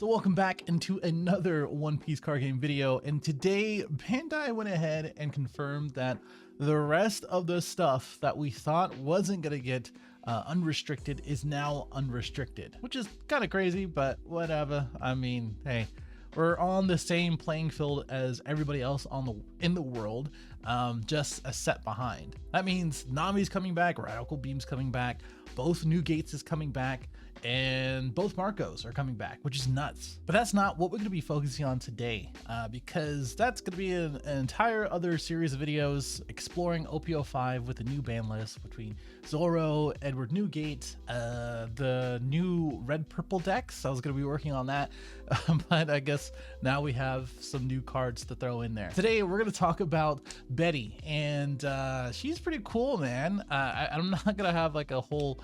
So welcome back into another One Piece card game video, and today Bandai went ahead and confirmed that the rest of the stuff that we thought wasn't gonna get unrestricted is now unrestricted, which is kind of crazy, but whatever. I mean, hey, we're on the same playing field as everybody else in the world, just a set behind. That means Nami's coming back, Radical Beam's coming back, both New Gates is coming back, and both Marcos are coming back, which is nuts. But that's not what we're going to be focusing on today, because that's going to be an entire other series of videos exploring OP05 with the new ban list between Zoro, Edward Newgate, the new red-purple decks. I was going to be working on that, but I guess now we have some new cards to throw in there. Today, we're going to talk about Betty, and she's pretty cool, man. I'm not going to have like a whole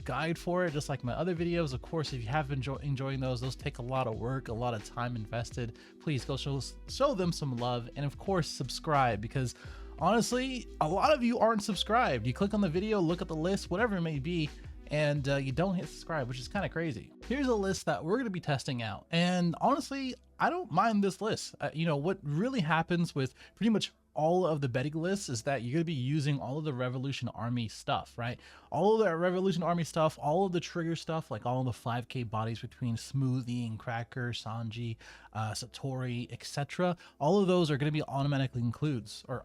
guide for it, just like my other videos. Of course, if you have been enjoying those take a lot of work, a lot of time invested. Please go show them some love, and of course subscribe, because honestly a lot of you aren't subscribed. You click on the video, look at the list, whatever it may be, and you don't hit subscribe, which is kind of crazy. Here's a list that we're going to be testing out, and honestly I don't mind this list. What really happens with pretty much all of the Betty lists is that you're going to be using all of the Revolution Army stuff, right? All of the Revolution Army stuff, all of the trigger stuff, like all of the 5k bodies between Smoothie and Cracker, Sanji, Satori, etc. All of those are going to be automatic includes. The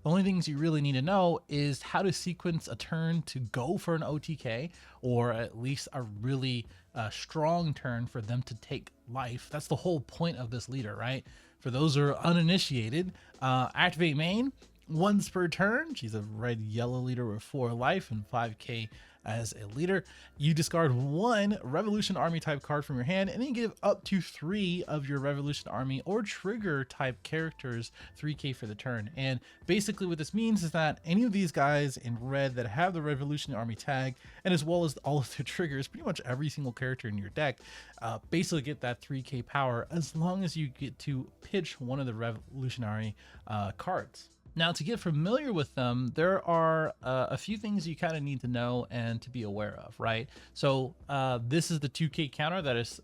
only things you really need to know is how to sequence a turn to go for an OTK, or at least a really strong turn for them to take life. That's the whole point of this leader, right? For those who are uninitiated, activate main once per turn. She's a red yellow leader with 4 life and 5k as a leader. You discard 1 Revolution Army type card from your hand, and then you give up to 3 of your Revolution Army or trigger type characters 3k for the turn. And basically what this means is that any of these guys in red that have the Revolution Army tag, and as well as all of the triggers, pretty much every single character in your deck basically get that 3k power, as long as you get to pitch one of the Revolutionary cards. Now, to get familiar with them, there are a few things you kind of need to know and to be aware of, right? So this is the 2k counter that is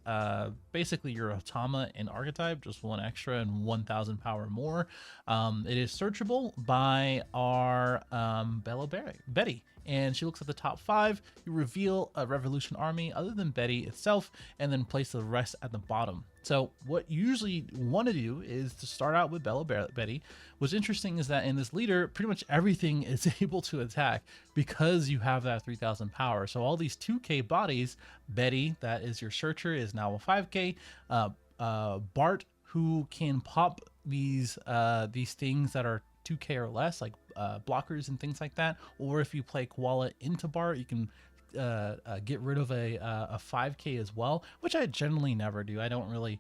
basically your Otama and Archetype, just 1 extra and 1000 power more. It is searchable by our Belo Betty, and she looks at the top 5. You reveal a Revolution Army other than Betty itself, and then place the rest at the bottom. So what you usually want to do is to start out with Belo Betty. What's interesting is that in this leader, pretty much everything is able to attack because you have that 3000 power. So all these 2k bodies, Betty, that is your searcher, is now a 5k. Bart, who can pop these things that are 2k or less, like blockers and things like that. Or if you play Koala into Bart, you can get rid of a 5k as well, which I generally never do. I don't really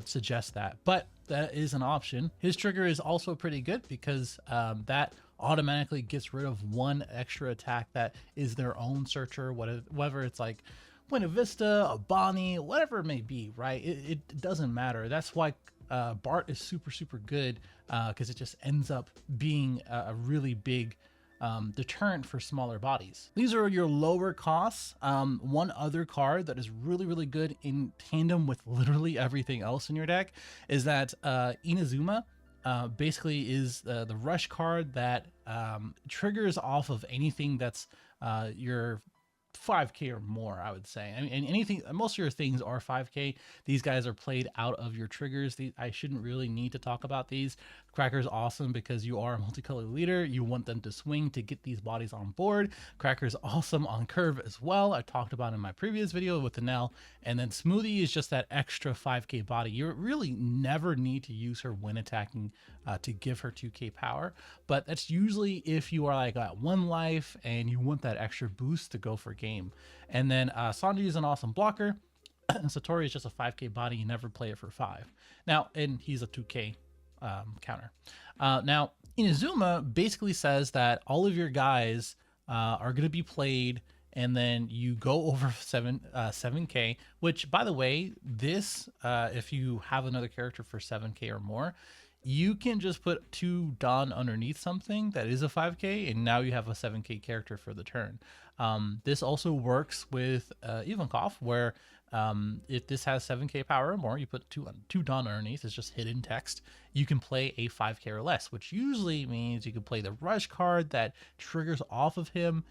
suggest that, but that is an option. His trigger is also pretty good because that automatically gets rid of 1 extra attack that is their own searcher, whether it's like Buena Vista, a Bonnie, whatever it may be, right? It doesn't matter. That's why Bart is super good, because it just ends up being a really big deterrent for smaller bodies. These are your lower costs. One other card that is really good in tandem with literally everything else in your deck is that Inazuma basically is the rush card that triggers off of anything that's your 5k or more, I would say. I mean, and anything, most of your things are 5k. These guys are played out of your triggers. I shouldn't really need to talk about these. Cracker's awesome because you are a multicolored leader. You want them to swing to get these bodies on board. Cracker's awesome on curve as well. I talked about in my previous video with the Nell. And then Smoothie is just that extra 5k body. You really never need to use her when attacking to give her 2k power, but that's usually if you are like at 1 life and you want that extra boost to go for game. And then Sanji is an awesome blocker. Satori is just a 5k body. You never play it for 5. Now, and he's a 2k counter. Now, Inazuma basically says that all of your guys are going to be played, and then you go over 7k, which, by the way, this if you have another character for 7k or more, you can just put 2 Dawn underneath something that is a 5k, and now you have a 7k character for the turn. This also works with Ivankov, where If this has 7k power or more, you put two Dawn underneath. It's just hidden text. You can play a 5k or less, which usually means you can play the rush card that triggers off of him.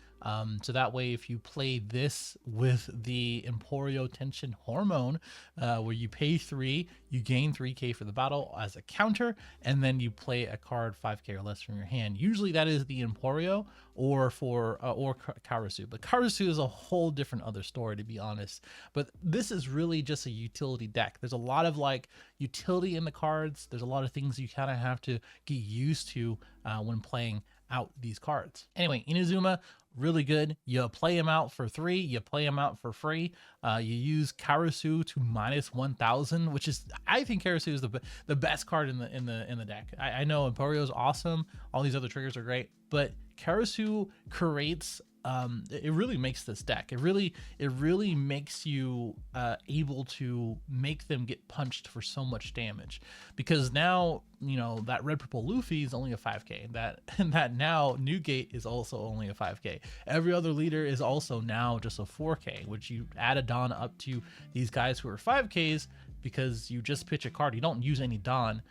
So that way, if you play this with the Emporio Tension Hormone, where you pay 3, you gain 3k for the battle as a counter, and then you play a card 5k or less from your hand. Usually that is the Emporio or Karasu, but Karasu is a whole different other story, to be honest. But this is really just a utility deck. There's a lot of like utility in the cards. There's a lot of things you kind of have to get used to when playing out these cards. Anyway, Inazuma, really good. You play him out for 3, you play him out for free. You use Karasu to -1000, which is, I think Karasu is the best card in the deck. I know Emporio is awesome, all these other triggers are great, but Karasu creates it really makes this deck. It really makes you able to make them get punched for so much damage, because now, you know, that red purple Luffy is only a 5k. That now Newgate is also only a 5k. Every other leader is also now just a 4k, which you add a Dawn up to these guys who are 5ks, because you just pitch a card. You don't use any Dawn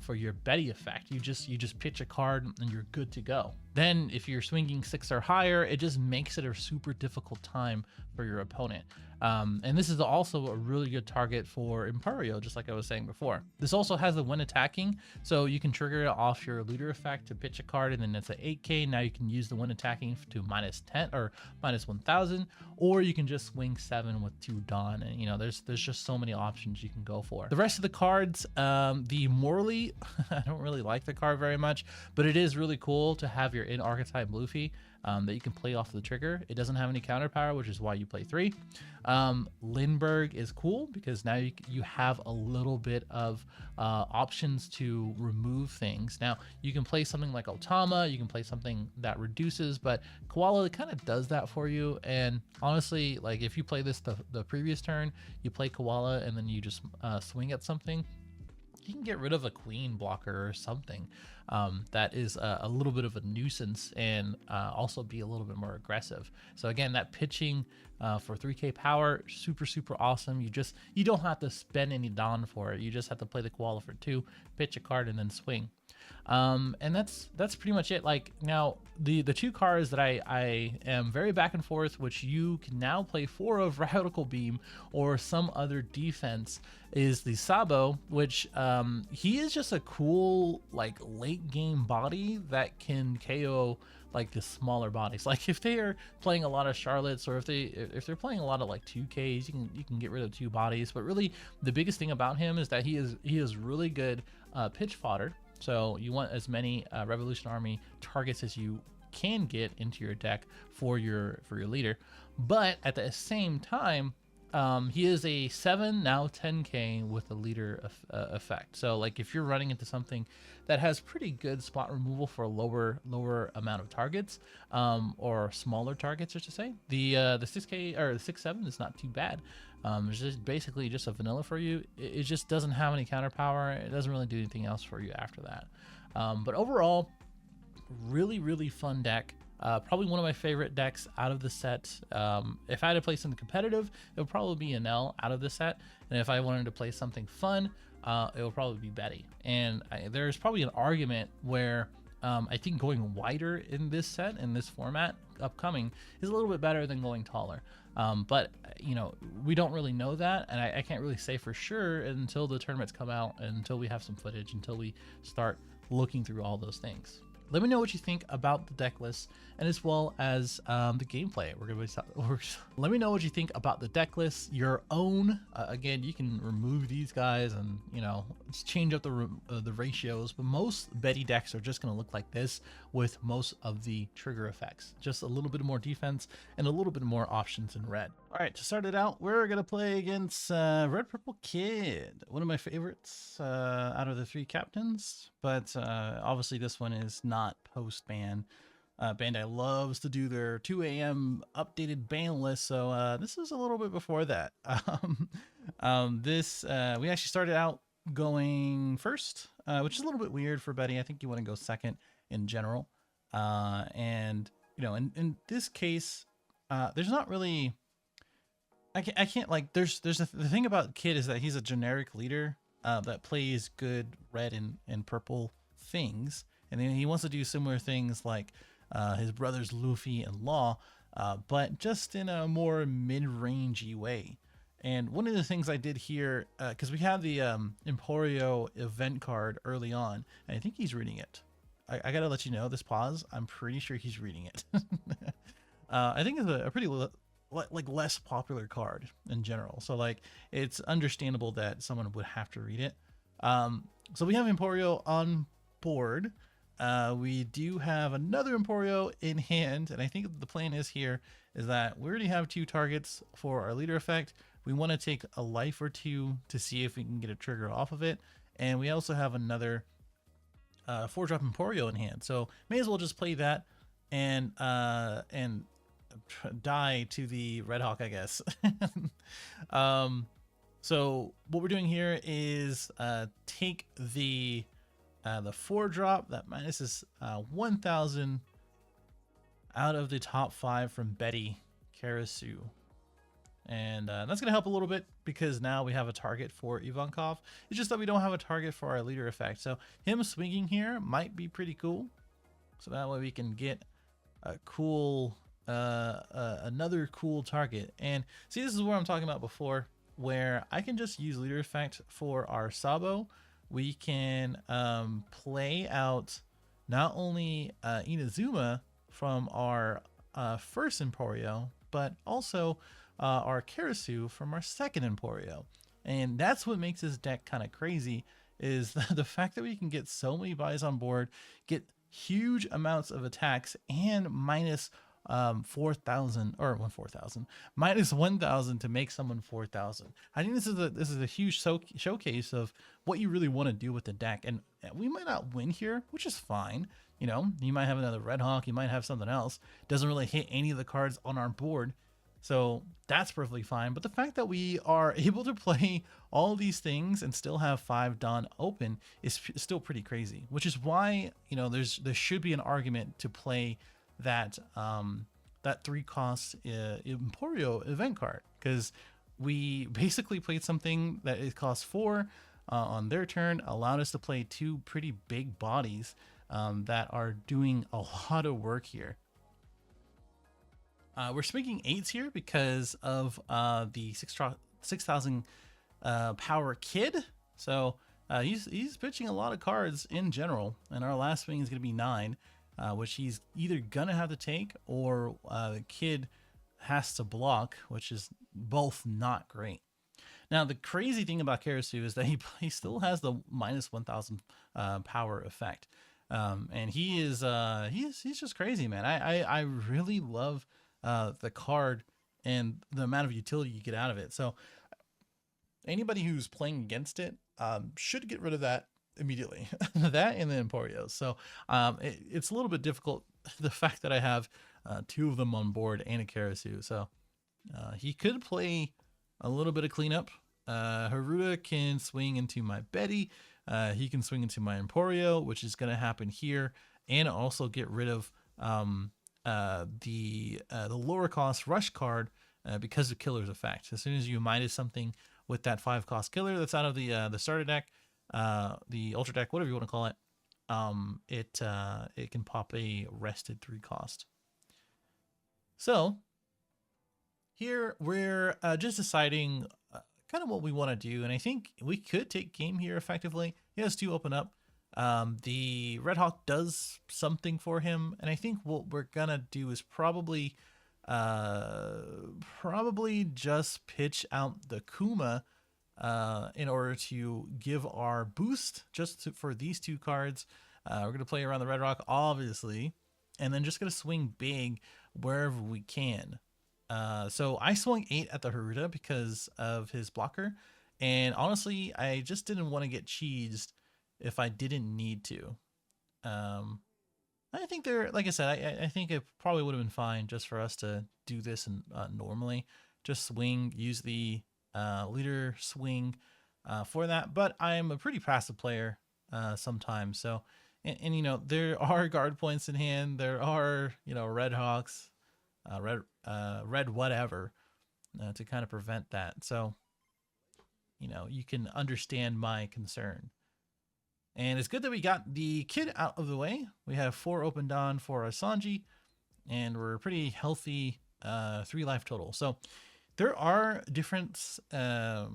for your Betty effect. You just pitch a card and you're good to go. Then if you're swinging 6 or higher, it just makes it a super difficult time for your opponent. And this is also a really good target for Emporio, just like I was saying before. This also has the when attacking, so you can trigger it off your leader effect to pitch a card, and then it's an 8k. Now you can use the when attacking to -10 or -1000, or you can just swing 7 with 2 Dawn, and you know, there's just so many options you can go for. The rest of the cards, the Morley, I don't really like the card very much, but it is really cool to have your in archetype Luffy that you can play off the trigger. It doesn't have any counter power, which is why you play 3. Lindbergh is cool because now you have a little bit of options to remove things. Now you can play something like Otama, you can play something that reduces, but Koala kind of does that for you. And honestly, like if you play this the previous turn, you play Koala and then you just swing at something, you can get rid of a queen blocker or something that is a little bit of a nuisance, and also be a little bit more aggressive. So again, that pitching for 3k power, super awesome. You don't have to spend any Dawn for it. You just have to play the Koala for 2, pitch a card, and then swing. And that's pretty much it. Like now the 2 cards that I am very back and forth, which you can now play 4 of Radical Beam or some other defense, is the Sabo, which he is just a cool like late game body that can KO like the smaller bodies. Like if they are playing a lot of Charlottes, or if they're playing a lot of like 2Ks, you can get rid of 2 bodies. But really the biggest thing about him is that he is really good pitch fodder. So you want as many Revolution Army targets as you can get into your deck for your leader, but at the same time, he is a 7, now 10k with a leader effect. So like if you're running into something that has pretty good spot removal for a lower amount of targets, or smaller targets, I should say, the 6k or the 6/7 is not too bad. It's just basically just a vanilla for you. It just doesn't have any counter power. It doesn't really do anything else for you after that. But overall, really fun deck. Probably one of my favorite decks out of the set. If I had to play something competitive, it would probably be an L out of the set. And if I wanted to play something fun, it would probably be Betty. And there's probably an argument where I think going wider in this set, in this format upcoming, is a little bit better than going taller. But you know, we don't really know that, and I can't really say for sure until the tournaments come out, and until we have some footage, until we start looking through all those things. Let me know what you think about the deck list, and as well as the gameplay. Let me know what you think about the deck list, your own. Again, you can remove these guys and, you know, change up the ratios, but most Betty decks are just going to look like this with most of the trigger effects. Just a little bit more defense and a little bit more options in red. All right, to start it out, we're going to play against Red Purple Kid, one of my favorites out of the 3 captains, but obviously this one is not post-ban. Bandai loves to do their 2 a.m. updated ban list, so this is a little bit before that. We actually started out going first, which is a little bit weird for Betty. I think you want to go second in general. And, you know, in this case, there's not really I can't like the thing about Kid is that he's a generic leader that plays good red and purple things, and then he wants to do similar things like his brothers Luffy and Law, but just in a more mid-rangey way. And one of the things I did here, because we have the Emporio event card early on, and I think he's reading it. I gotta let you know this pause. I'm pretty sure he's reading it. I think it's a pretty like less popular card in general. So like it's understandable that someone would have to read it. So we have Emporio on board. We do have another Emporio in hand, and I think the plan is here is that we already have 2 targets for our leader effect. We want to take a life or 2 to see if we can get a trigger off of it, and we also have another 4-drop Emporio in hand. So may as well just play that and die to the Red Hawk, I guess. So what we're doing here is take the 4-drop that minuses 1,000 out of the top 5 from Betty Karasu. And that's going to help a little bit because now we have a target for Ivankov. It's just that we don't have a target for our leader effect. So him swinging here might be pretty cool. So that way we can get a cool, another cool target. And see, this is what I'm talking about before, where I can just use leader effect for our Sabo. We can play out not only Inazuma from our first Emporio, but also our Karasu from our second Emporio. And that's what makes this deck kind of crazy, is the fact that we can get so many buys on board, get huge amounts of attacks, and minus 4,000 or 4,000 minus 1,000 to make someone 4,000. I think this is a huge showcase of what you really want to do with the deck. And we might not win here, which is fine. You know, you might have another Red Hawk, you might have something else. Doesn't really hit any of the cards on our board, so that's perfectly fine. But the fact that we are able to play all these things and still have 5 Dawn open is still pretty crazy, which is why, you know, there should be an argument to play that that 3-cost Emporio event card, because we basically played something that it cost 4 on their turn, allowed us to play 2 pretty big bodies that are doing a lot of work here. We're speaking 8s here because of the 6,000 power Kid. So he's pitching a lot of cards in general, and our last swing is going to be 9, which he's either gonna have to take or the Kid has to block, which is both not great. Now the crazy thing about Karasu is that he still has the minus 1,000 power effect, and he's just crazy, man. I really love the card and the amount of utility you get out of it. So anybody who's playing against it should get rid of that immediately. That and the Emporios. So it's a little bit difficult, the fact that I have 2 of them on board and a Karasu. So he could play a little bit of cleanup. Haruta can swing into my Betty. He can swing into my Emporio, which is going to happen here, and also get rid of the lower cost rush card because of Killer's effect. As soon as you minus something with that 5-cost killer that's out of the starter deck, the ultra deck, whatever you want to call it, it can pop a rested 3-cost. So here we're just deciding kind of what we want to do, and I think we could take game here effectively. He has 2 open up. The Red Hawk does something for him, and I think what we're gonna do is probably just pitch out the Kuma in order to give our boost for these 2 cards. We're gonna play around the Red Rock, obviously, and then just gonna swing big wherever we can. So I swung 8 at the Haruta because of his blocker, and honestly, I just didn't want to get cheesed if I didn't need to. I think like I said, I think it probably would have been fine just for us to do this and normally just swing, use the leader swing for that. But I'm a pretty passive player sometimes. So, and you know, there are guard points in hand. There are, you know, Red Hawks, red whatever. to kind of prevent that. So, you know, you can understand my concern. And it's good that we got the kid out of the way. We have 4 opened on for a Sanji, and we're pretty healthy, 3 life total. So there are different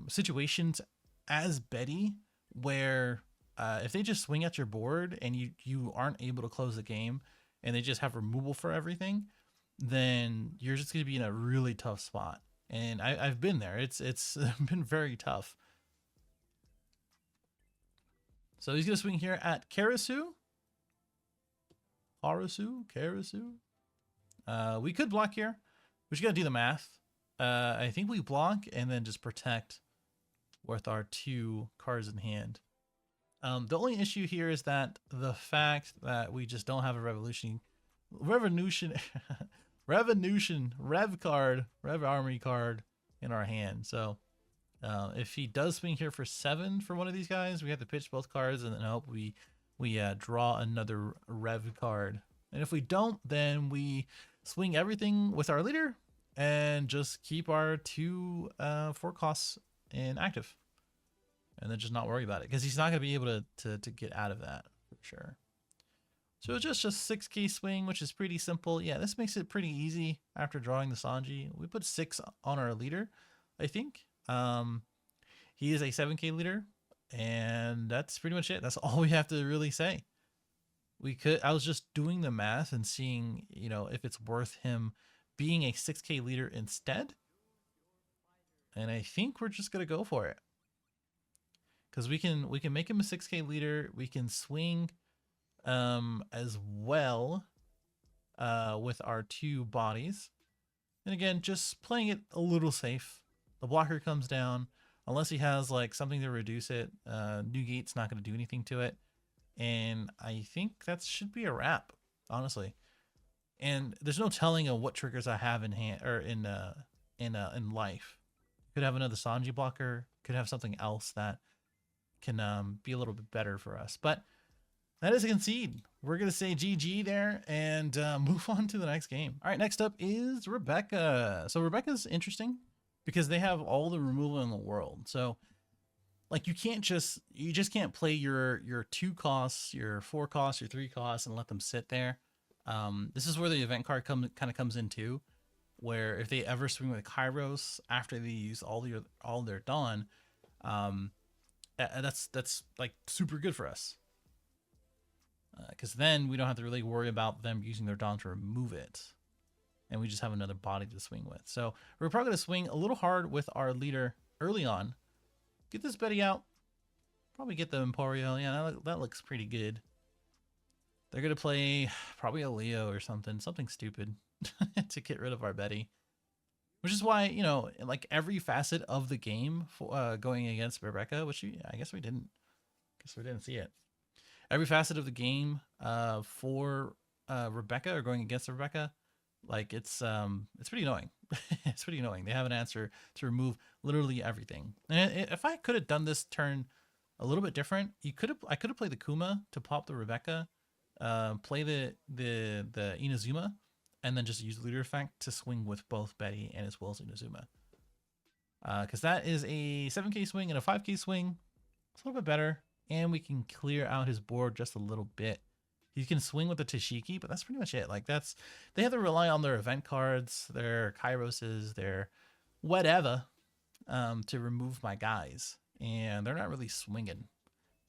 situations as Betty where if they just swing at your board and you aren't able to close the game and they just have removal for everything, then you're just going to be in a really tough spot. And I've been there. It's been very tough. So he's going to swing here at Karasu. Karasu. We could block here. We just got to do the math. I think we block and then just protect with our 2 cards in hand. The only issue here is that the fact that we just don't have a Rev Armory card in our hand. So if he does swing here for 7 for one of these guys, we have to pitch both cards and then hope we draw another Rev card. And if we don't, then we swing everything with our leader and just keep our 2 4 costs inactive. And then just not worry about it, because he's not going to be able to get out of that for sure. So just a 6k swing, which is pretty simple. Yeah, this makes it pretty easy after drawing the Sanji. We put 6 on our leader, I think. He is a 7k leader, and that's pretty much it. That's all we have to really say. I was just doing the math and seeing, you know, if it's worth him being a 6k leader instead. And I think we're just going to go for it. Because we can make him a 6k leader. We can swing as well with our 2 bodies. And again, just playing it a little safe. The blocker comes down. Unless he has like something to reduce it, Newgate's not going to do anything to it. And I think that should be a wrap, honestly. And there's no telling of what triggers I have in hand or in life. Could have another Sanji blocker. Could have something else that can be a little bit better for us. But that is a concede. We're going to say GG there and move on to the next game. All right, next up is Rebecca. So Rebecca's interesting because they have all the removal in the world. So like you just can't play your 2 costs, your 4 costs, your 3 costs and let them sit there. This is where the event card kind of comes in too, where if they ever swing with Kairos after they use all their Dawn, that's like super good for us. Because then we don't have to really worry about them using their Dawn to remove it. And we just have another body to swing with. So we're probably going to swing a little hard with our leader early on. Get this Betty out. Probably get the Emporio. Yeah, that looks pretty good. They're going to play probably a Leo or something stupid to get rid of our Betty. Which is why, you know, like every facet of the game for, going against Rebecca, which I guess we didn't see it. Every facet of the game for Rebecca or going against Rebecca, like it's pretty annoying. It's pretty annoying. They have an answer to remove literally everything. And if I could have done this turn a little bit different, I could have played the Kuma to pop the Rebecca, play the Inazuma, and then just use leader effect to swing with both Betty and as well as Inazuma. Because that is a 7k swing and a 5k swing. It's a little bit better. And we can clear out his board just a little bit. He can swing with the Tashiki, but that's pretty much it. Like they have to rely on their event cards, their Kairoses, their whatever, to remove my guys. And they're not really swinging.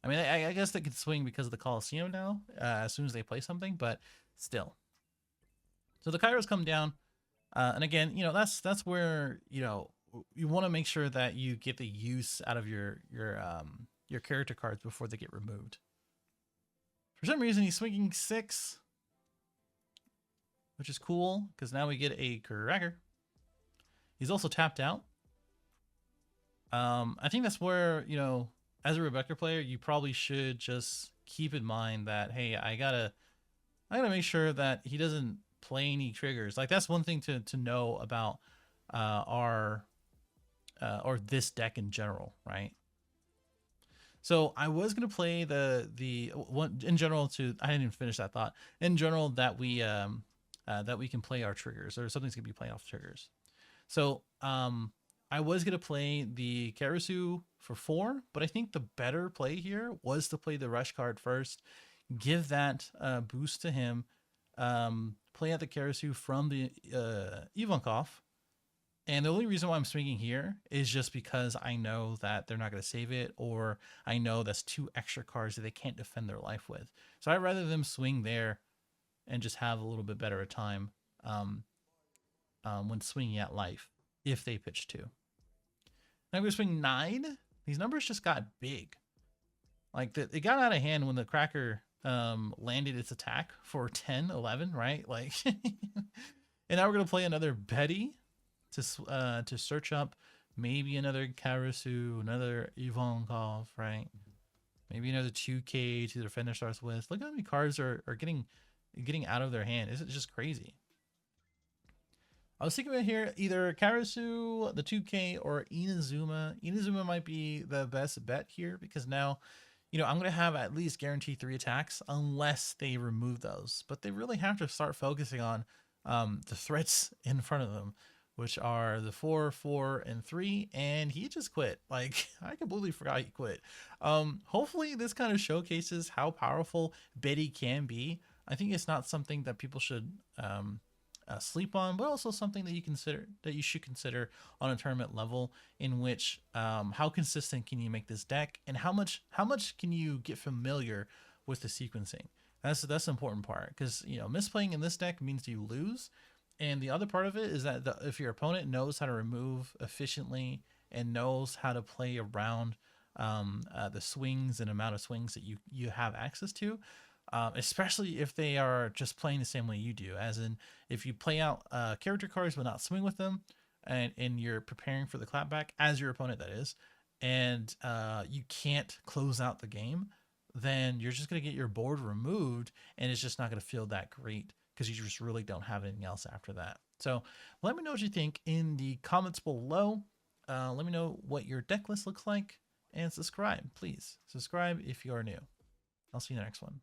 I mean, I guess they could swing because of the Coliseum now, as soon as they play something, but still. So the Kairos come down. And again, you know, that's where, you know, you want to make sure that you get the use out of your character cards before they get removed. For some reason, he's swinging 6, which is cool because now we get a Cracker. He's also tapped out. I think that's where, you know, as a Rebecca player, you probably should just keep in mind that, hey, I gotta make sure that he doesn't play any triggers. Like that's one thing to know about or this deck in general, right? So I was gonna play the one in general I didn't even finish that thought. In general, that we can play our triggers or something's gonna be playing off triggers. So I was gonna play the Karasu for 4, but I think the better play here was to play the rush card first, give that boost to him, play out the Karasu from the Ivankov. And the only reason why I'm swinging here is just because I know that they're not going to save it, or I know that's 2 extra cards that they can't defend their life with. So I'd rather them swing there and just have a little bit better a time um, when swinging at life if they pitch 2. I'm going to swing 9. These numbers just got big. Like it got out of hand when the Cracker landed its attack for 10, 11, right? Like, and now we're going to play another Betty to search up maybe another Karasu, another Ivankov, right? Maybe another 2K to defend their stars with. Look how many cards are getting out of their hand. It's just crazy. I was thinking about here either Karasu, the 2K, or Inazuma. Inazuma might be the best bet here because now, you know, I'm going to have at least guaranteed 3 attacks unless they remove those. But they really have to start focusing on the threats in front of them, which are the 4, 4, and 3, and he just quit. Like, I completely forgot he quit. Hopefully this kind of showcases how powerful Betty can be. I think it's not something that people should sleep on, but also something that you should consider on a tournament level, in which how consistent can you make this deck, and how much can you get familiar with the sequencing. That's the important part, because you know, misplaying in this deck means you lose. And the other part of it is that if your opponent knows how to remove efficiently and knows how to play around the swings and amount of swings that you have access to, especially if they are just playing the same way you do, as in if you play out character cards but not swing with them, and you're preparing for the clapback as your opponent, that is, and you can't close out the game, then you're just going to get your board removed, and it's just not going to feel that great, because you just really don't have anything else after that. So let me know what you think in the comments below. Let me know what your deck list looks like, and subscribe, please. Subscribe if you are new. I'll see you in the next one.